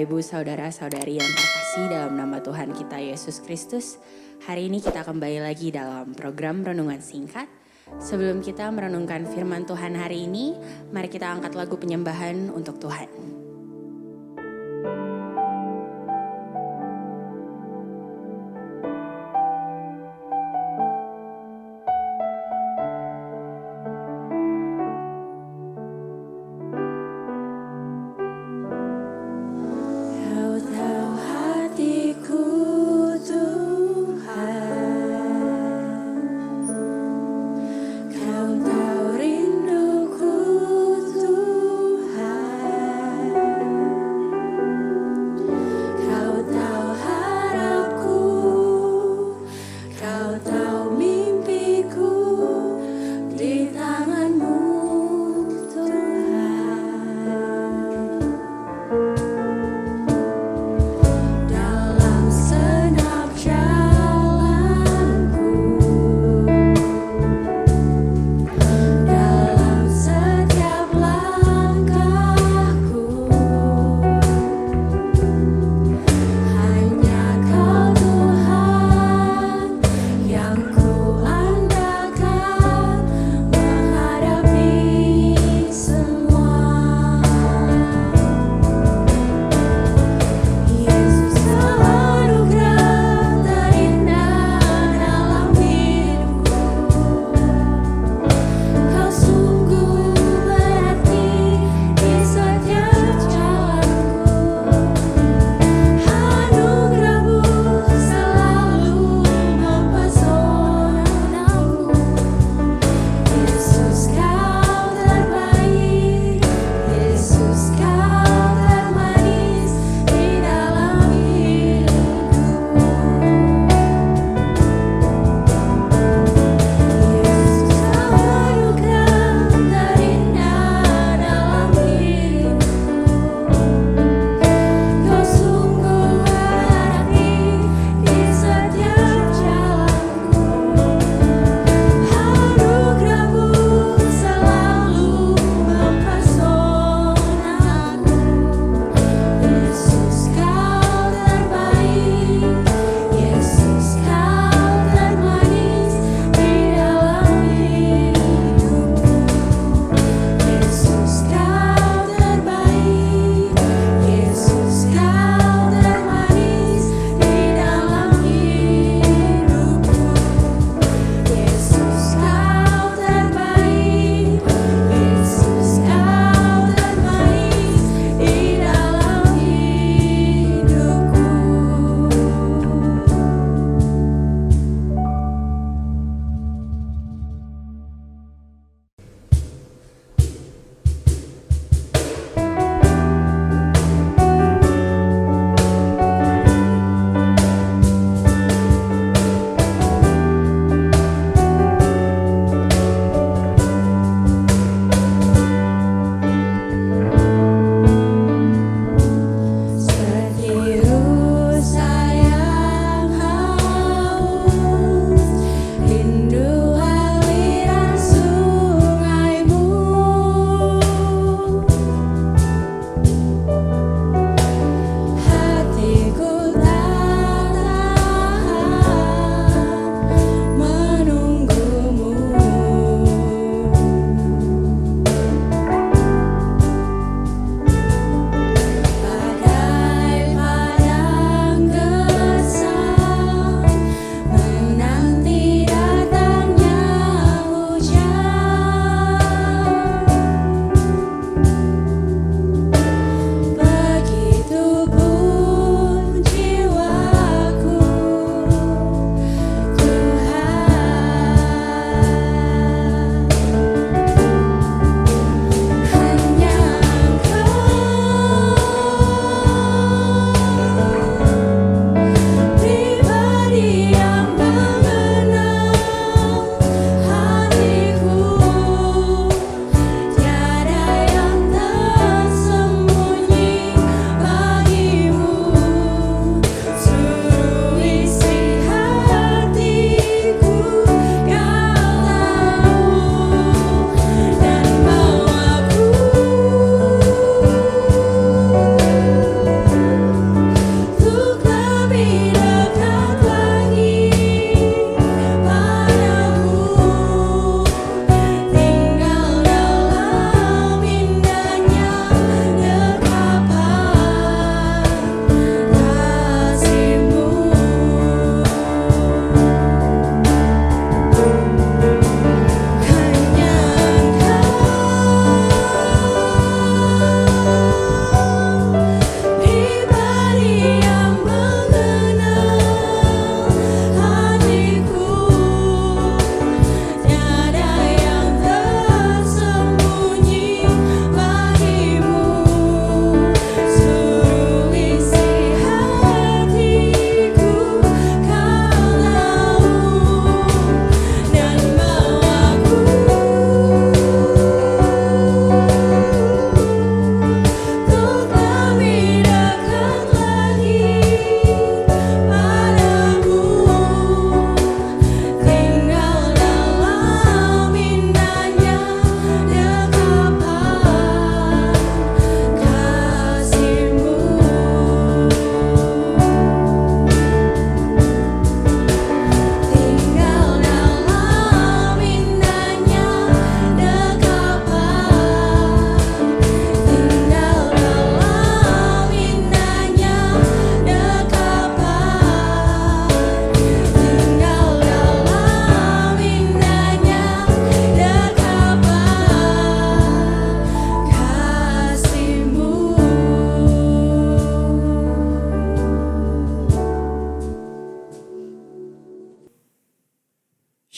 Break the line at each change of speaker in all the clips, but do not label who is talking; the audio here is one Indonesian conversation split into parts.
Ibu, Saudara-saudari yang terkasih dalam nama Tuhan kita Yesus Kristus. Hari ini kita kembali lagi dalam program Renungan Singkat. Sebelum kita merenungkan firman Tuhan hari ini, mari kita angkat lagu penyembahan untuk Tuhan.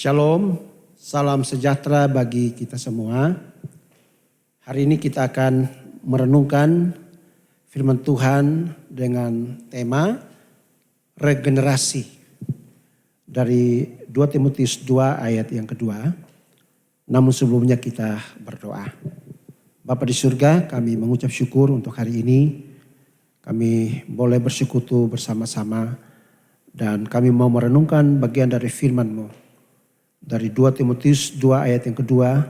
Shalom, salam sejahtera bagi kita semua. Hari ini kita akan merenungkan firman Tuhan dengan tema regenerasi dari 2 Timotius 2 ayat yang kedua. Namun sebelumnya kita berdoa. Bapa di surga, kami mengucap syukur untuk hari ini. Kami boleh bersekutu bersama-sama dan kami mau merenungkan bagian dari firman-Mu. Dari 2 Timotius 2 ayat yang kedua,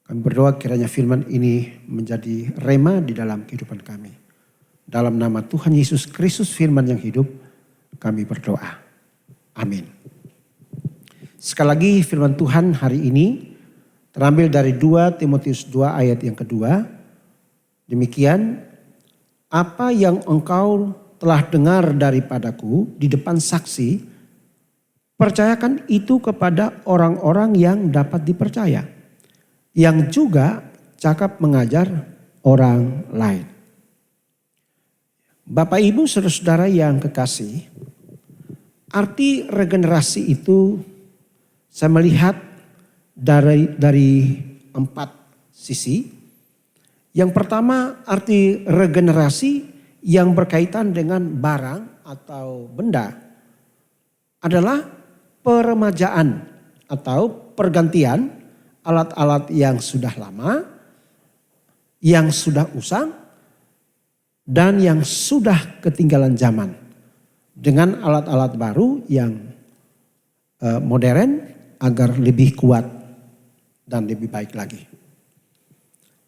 kami berdoa kiranya firman ini menjadi rema di dalam kehidupan kami. Dalam nama Tuhan Yesus Kristus firman yang hidup, kami berdoa. Amin. Sekali lagi firman Tuhan hari ini terambil dari 2 Timotius 2 ayat yang kedua. Demikian, apa yang engkau telah dengar daripadaku di depan saksi, percayakan itu kepada orang-orang yang dapat dipercaya, yang juga cakap mengajar orang lain. Bapak Ibu saudara-saudara yang kekasih, arti regenerasi itu saya melihat dari 4 sisi. Yang pertama, arti regenerasi yang berkaitan dengan barang atau benda adalah peremajaan atau pergantian alat-alat yang sudah lama, yang sudah usang, dan yang sudah ketinggalan zaman dengan alat-alat baru yang modern agar lebih kuat dan lebih baik lagi.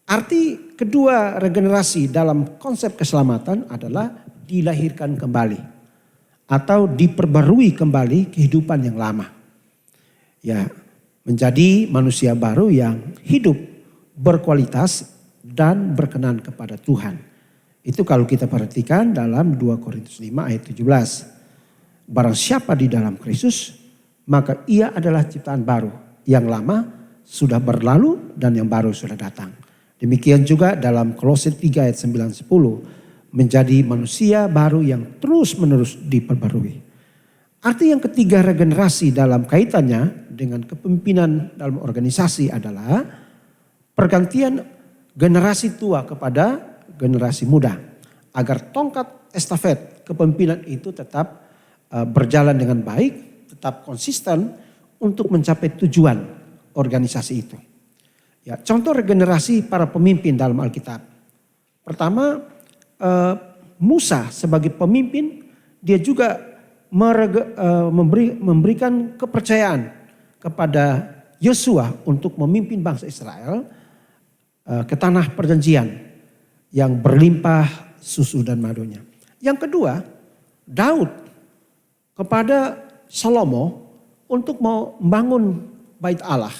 Arti kedua regenerasi dalam konsep keselamatan adalah dilahirkan kembali atau diperbarui kembali kehidupan yang lama. Ya, menjadi manusia baru yang hidup berkualitas dan berkenan kepada Tuhan. Itu kalau kita perhatikan dalam 2 Korintus 5 ayat 17. Barang siapa di dalam Kristus, maka ia adalah ciptaan baru. Yang lama sudah berlalu dan yang baru sudah datang. Demikian juga dalam Kolose 3 ayat 9-10. Menjadi manusia baru yang terus-menerus diperbarui. Arti yang ketiga regenerasi dalam kaitannya dengan kepemimpinan dalam organisasi adalah pergantian generasi tua kepada generasi muda. Agar tongkat estafet kepemimpinan itu tetap berjalan dengan baik, tetap konsisten untuk mencapai tujuan organisasi itu. Ya, contoh regenerasi para pemimpin dalam Alkitab. Pertama, Musa sebagai pemimpin, dia juga memberikan kepercayaan kepada Yosua untuk memimpin bangsa Israel ke tanah perjanjian yang berlimpah susu dan madunya. Yang kedua, Daud kepada Salomo untuk membangun bait Allah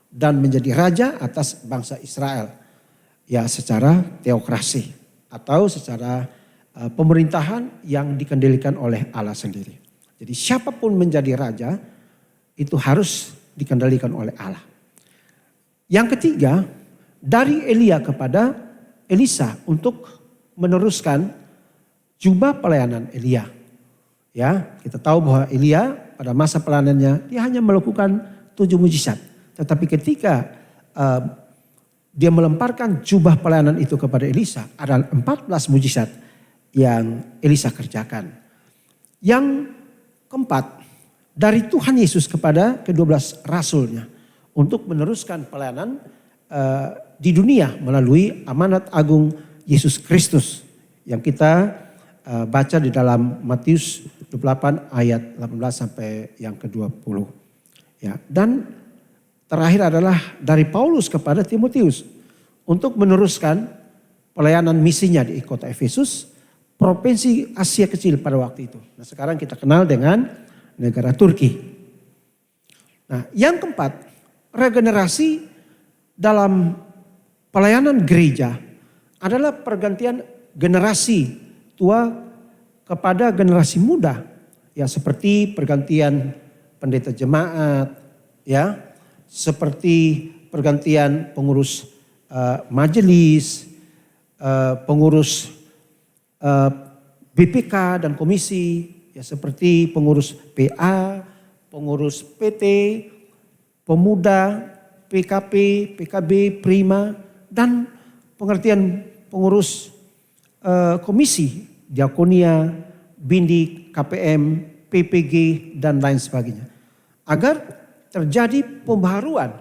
dan menjadi raja atas bangsa Israel. Ya, secara teokrasi atau secara pemerintahan yang dikendalikan oleh Allah sendiri. Jadi siapapun menjadi raja itu harus dikendalikan oleh Allah. Yang ketiga, dari Elia kepada Elisa untuk meneruskan jubah pelayanan Elia. Ya, kita tahu bahwa Elia pada masa pelayanannya dia hanya melakukan 7 mujizat. Tetapi ketika dia melemparkan jubah pelayanan itu kepada Elisa, ada 14 mujizat yang Elisa kerjakan. Yang keempat, dari Tuhan Yesus kepada ke-12 rasulnya untuk meneruskan pelayanan di dunia melalui amanat agung Yesus Kristus yang kita baca di dalam Matius 28 ayat 18 sampai yang ke-20. Ya, dan terakhir adalah dari Paulus kepada Timotius untuk meneruskan pelayanan misinya di kota Efesus, provinsi Asia Kecil pada waktu itu. Nah, sekarang kita kenal dengan negara Turki. Nah, yang keempat, regenerasi dalam pelayanan gereja adalah pergantian generasi tua kepada generasi muda. Ya, seperti pergantian pendeta jemaat, ya, seperti pergantian pengurus majelis, pengurus BPK dan komisi, ya seperti pengurus PA, pengurus PT, pemuda, PKP, PKB, Prima, dan pengertian pengurus komisi, diakonia, bindik, KPM, PPG, dan lain sebagainya. Agar terjadi pembaharuan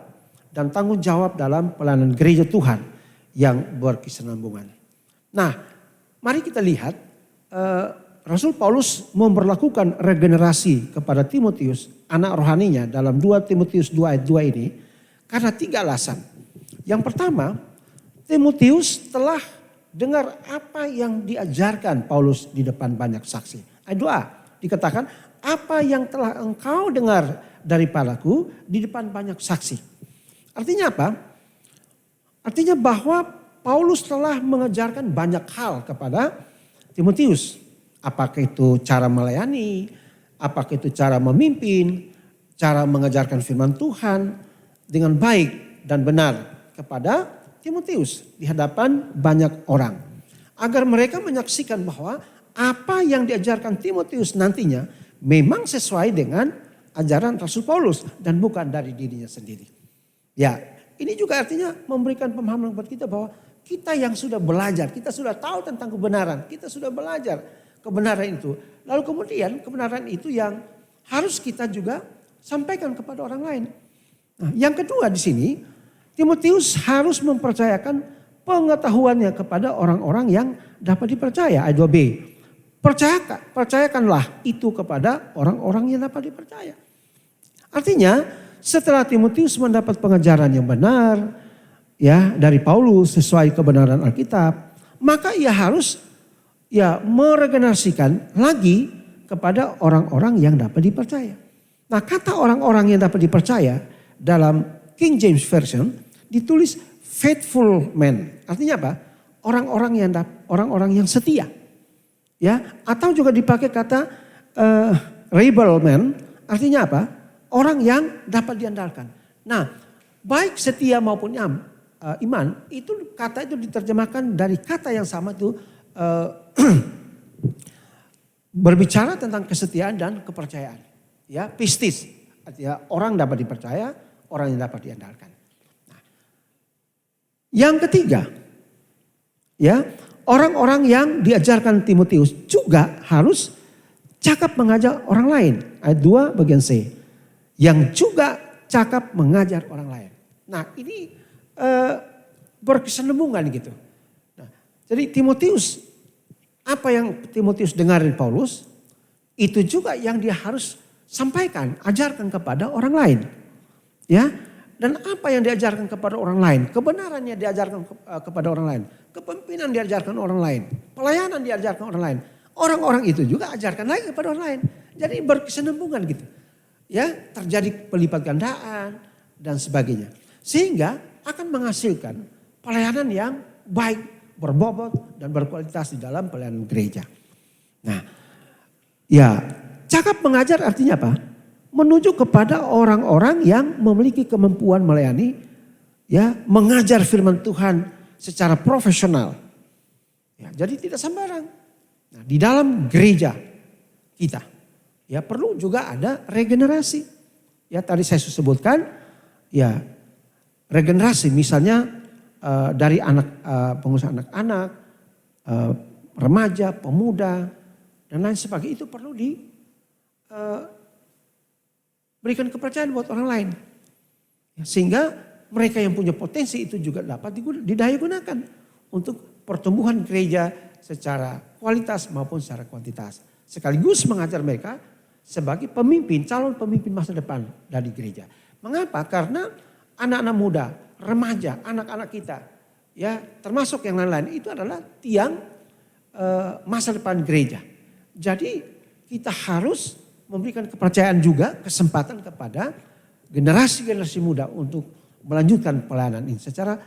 dan tanggung jawab dalam pelayanan gereja Tuhan yang berkesinambungan. Nah, mari kita lihat Rasul Paulus memberlakukan regenerasi kepada Timotius, anak rohaninya, dalam 2 Timotius 2 ayat 2 ini karena 3 alasan. Yang pertama, Timotius telah dengar apa yang diajarkan Paulus di depan banyak saksi. Ayat 2 dikatakan, apa yang telah engkau dengar daripadaku di depan banyak saksi. Artinya apa? Artinya bahwa Paulus telah mengajarkan banyak hal kepada Timotius. Apakah itu cara melayani, apakah itu cara memimpin, cara mengajarkan firman Tuhan dengan baik dan benar kepada Timotius di hadapan banyak orang. Agar mereka menyaksikan bahwa apa yang diajarkan Timotius nantinya memang sesuai dengan ajaran Rasul Paulus dan bukan dari dirinya sendiri. Ya, ini juga artinya memberikan pemahaman kepada kita bahwa kita yang sudah belajar, kita sudah tahu tentang kebenaran, kita sudah belajar kebenaran itu. Lalu kemudian kebenaran itu yang harus kita juga sampaikan kepada orang lain. Nah, yang kedua di sini, Timotius harus mempercayakan pengetahuannya kepada orang-orang yang dapat dipercaya. Ayat 2b. Percayakanlah itu kepada orang-orang yang dapat dipercaya. Artinya setelah Timotius mendapat pengajaran yang benar ya dari Paulus sesuai kebenaran Alkitab, maka ia harus meregenerasikan lagi kepada orang-orang yang dapat dipercaya. Nah, kata orang-orang yang dapat dipercaya dalam King James Version ditulis faithful men. Artinya apa? Orang-orang yang setia. Ya, atau juga dipakai kata rebel man, artinya apa? Orang yang dapat diandalkan. Nah, baik setia maupun iman, itu kata itu diterjemahkan dari kata yang sama itu berbicara tentang kesetiaan dan kepercayaan. Ya, pistis, artinya orang dapat dipercaya, orang yang dapat diandalkan. Nah, yang ketiga, ya. Orang-orang yang diajarkan Timotius juga harus cakap mengajar orang lain. Ayat 2 bagian C. Yang juga cakap mengajar orang lain. Nah, ini berkesinambungan gitu. Nah, jadi Timotius, apa yang Timotius dengar dari Paulus, itu juga yang dia harus sampaikan, ajarkan kepada orang lain. Ya. Dan apa yang diajarkan kepada orang lain, kebenarannya diajarkan kepada orang lain, kepemimpinan diajarkan orang lain, pelayanan diajarkan orang lain. Orang-orang itu juga ajarkan lagi kepada orang lain. Jadi berkesinambungan gitu. Ya, terjadi pelipat gandaan dan sebagainya. Sehingga akan menghasilkan pelayanan yang baik, berbobot dan berkualitas di dalam pelayanan gereja. Nah, ya, cakap mengajar artinya apa? Menuju kepada orang-orang yang memiliki kemampuan melayani, ya, mengajar firman Tuhan secara profesional. Ya, jadi tidak sembarang. Nah, di dalam gereja kita, ya perlu juga ada regenerasi. Ya, tadi saya sebutkan, ya regenerasi misalnya dari pengusaha anak-anak, remaja, pemuda, dan lain sebagainya itu perlu berikan kepercayaan buat orang lain. Ya, sehingga mereka yang punya potensi itu juga dapat didaya gunakan untuk pertumbuhan gereja secara kualitas maupun secara kuantitas. Sekaligus mengajar mereka sebagai pemimpin, calon pemimpin masa depan dari gereja. Mengapa? Karena anak-anak muda, remaja, anak-anak kita, ya termasuk yang lain-lain itu adalah tiang masa depan gereja. Jadi kita harus memberikan kepercayaan juga, kesempatan kepada generasi-generasi muda untuk melanjutkan pelayanan ini secara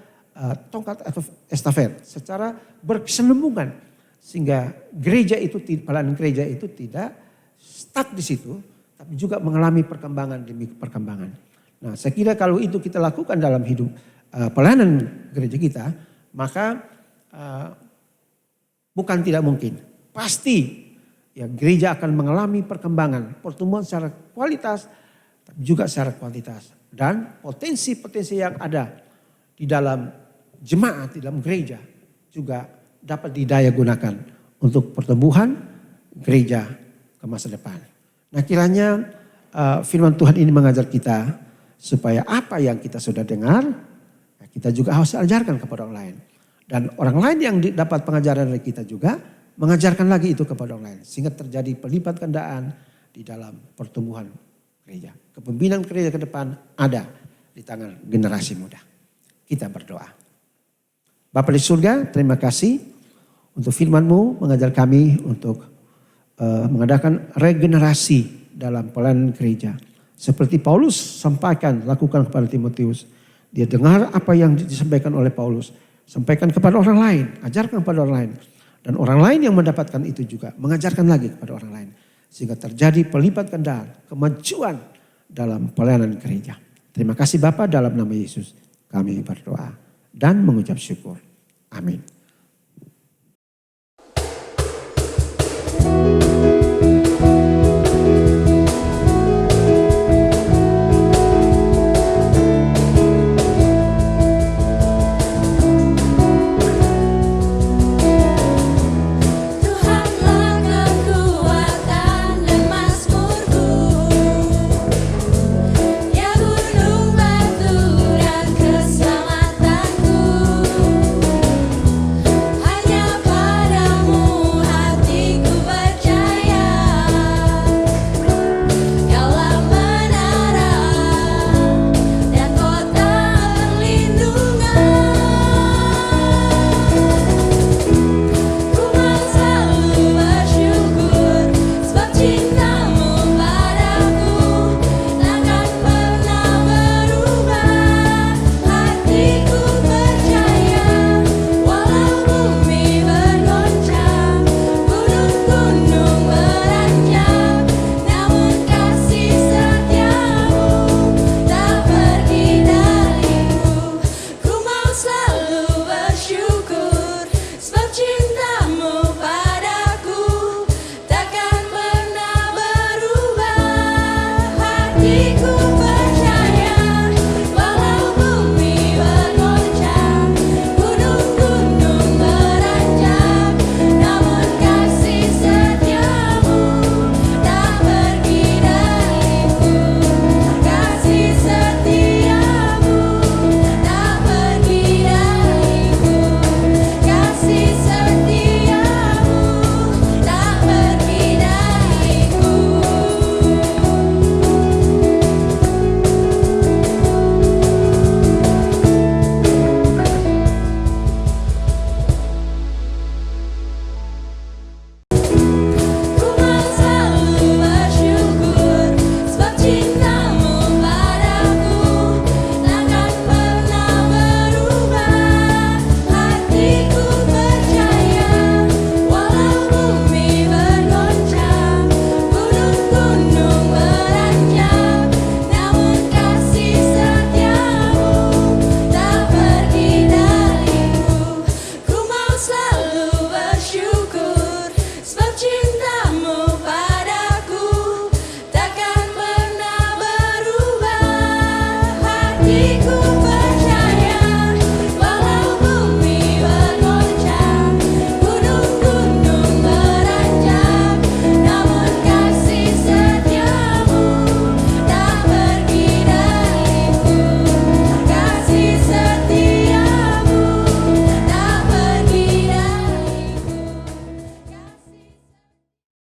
tongkat atau estafet, secara berkesinambungan. Sehingga gereja itu, pelayanan gereja itu tidak stuck di situ, tapi juga mengalami perkembangan demi perkembangan. Nah, saya kira kalau itu kita lakukan dalam hidup pelayanan gereja kita, maka bukan tidak mungkin. Pasti ya gereja akan mengalami perkembangan, pertumbuhan secara kualitas juga secara kuantitas. Dan potensi-potensi yang ada di dalam jemaat, di dalam gereja juga dapat didaya gunakan untuk pertumbuhan gereja ke masa depan. Nah kiranya firman Tuhan ini mengajar kita supaya apa yang kita sudah dengar, kita juga harus ajarkan kepada orang lain. Dan orang lain yang dapat pengajaran dari kita juga mengajarkan lagi itu kepada orang lain. Sehingga terjadi pelipat gandaan di dalam pertumbuhan gereja. Kepemimpinan gereja ke depan ada di tangan generasi muda. Kita berdoa. Bapa di surga, terima kasih untuk firman-Mu mengajar kami untuk mengadakan regenerasi dalam pelayanan gereja. Seperti Paulus sampaikan, lakukan kepada Timotius. Dia dengar apa yang disampaikan oleh Paulus. Sampaikan kepada orang lain, ajarkan kepada orang lain. Dan orang lain yang mendapatkan itu juga mengajarkan lagi kepada orang lain. Sehingga terjadi pelipat gandaan, kemajuan dalam pelayanan gereja. Terima kasih Bapa, dalam nama Yesus kami berdoa dan mengucap syukur. Amin.